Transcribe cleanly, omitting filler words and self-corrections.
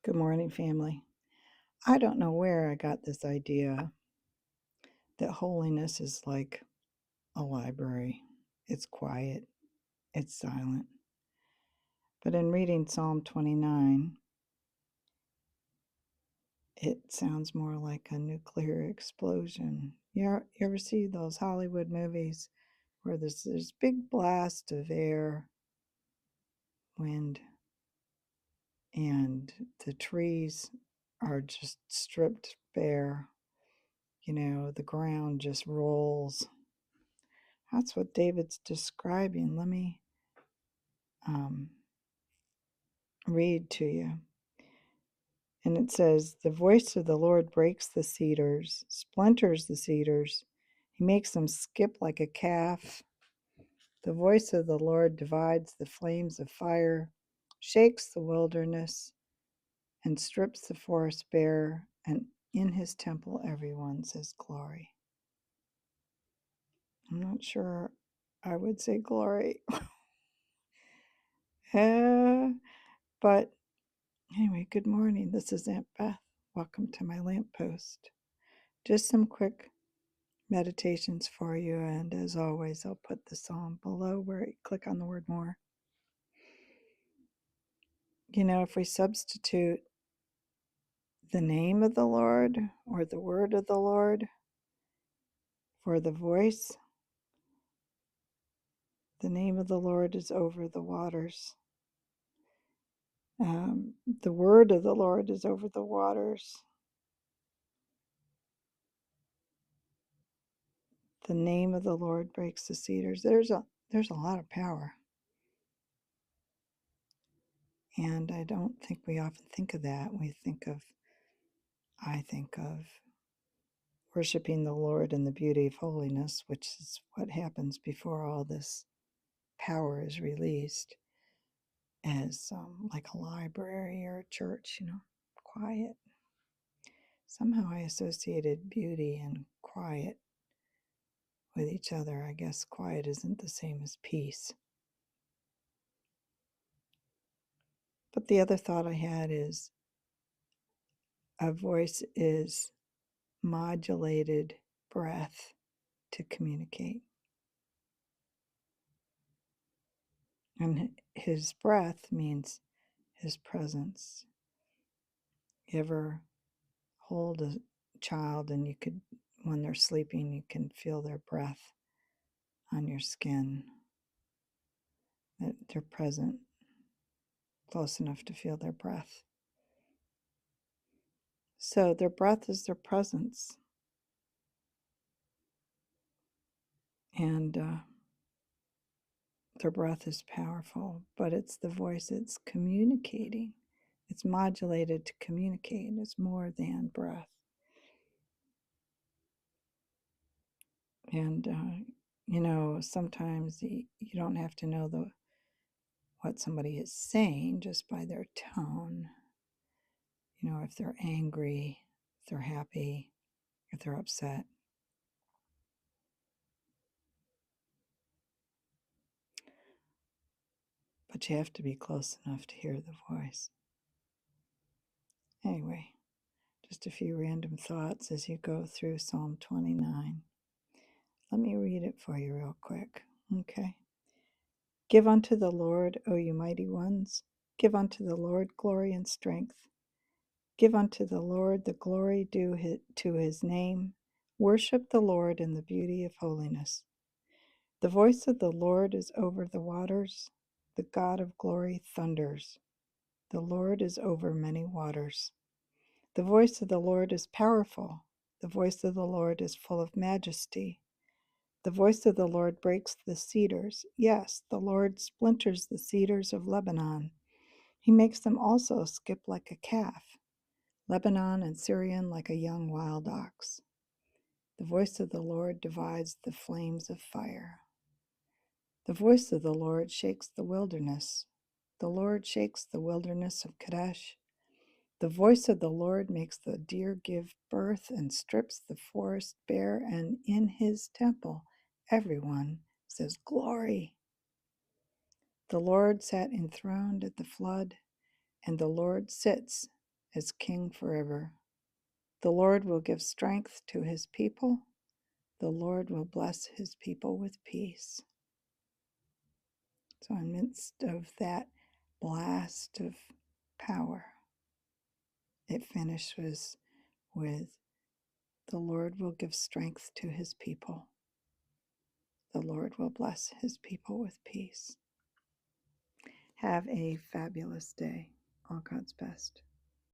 Good morning, family. I don't know where I got this idea that holiness is like a library. It's quiet, it's silent. But in reading Psalm 29, it sounds more like a nuclear explosion. You ever see those Hollywood movies where there's this big blast of air, wind, and the trees are just stripped bare? The ground just rolls. That's what David's describing. Let me um, read to you. And it says, "The voice of the Lord breaks the cedars, splinters the cedars. He makes them skip like a calf. The voice of the Lord divides the flames of fire, shakes the wilderness, and strips the forest bare. And in his temple, everyone says glory." I'm not sure I would say glory. But anyway, good morning. This is Aunt Beth. Welcome to my lamppost. Just some quick meditations for you, and as always, I'll put the psalm below where you click on the word more. If we substitute the name of the Lord or the word of the Lord for the voice, the name of the Lord is over the waters. The word of the Lord is over the waters. The name of the Lord breaks the cedars. There's a lot of power. And I don't think we often think of that. I think of worshiping the Lord in the beauty of holiness, which is what happens before all this power is released, as like a library or a church, quiet. Somehow I associated beauty and quiet with each other. I guess quiet isn't the same as peace. But the other thought I had is a voice is modulated breath to communicate. And his breath means his presence. You ever hold a child and when they're sleeping, you can feel their breath on your skin, that they're present, close enough to feel their breath. So their breath is their presence. And their breath is powerful, but it's the voice it's communicating. It's modulated to communicate. It's more than breath. And, sometimes you don't have to know what somebody is saying just by their tone. If they're angry, if they're happy, if they're upset. But you have to be close enough to hear the voice. Anyway, just a few random thoughts as you go through Psalm 29. Let me read it for you real quick, okay? "Give unto the Lord, O you mighty ones. Give unto the Lord glory and strength. Give unto the Lord the glory due to his name. Worship the Lord in the beauty of holiness. The voice of the Lord is over the waters. The God of glory thunders. The Lord is over many waters. The voice of the Lord is powerful. The voice of the Lord is full of majesty. The voice of the Lord breaks the cedars. Yes, the Lord splinters the cedars of Lebanon. He makes them also skip like a calf. Lebanon and Sirion like a young wild ox. The voice of the Lord divides the flames of fire. The voice of the Lord shakes the wilderness. The Lord shakes the wilderness of Kadesh. The voice of the Lord makes the deer give birth and strips the forest bare, and in his temple everyone says, glory. The Lord sat enthroned at the flood, and the Lord sits as king forever. The Lord will give strength to his people. The Lord will bless his people with peace. So in the midst of that blast of power, it finishes with, the Lord will give strength to his people. The Lord will bless his people with peace. Have a fabulous day. All God's best.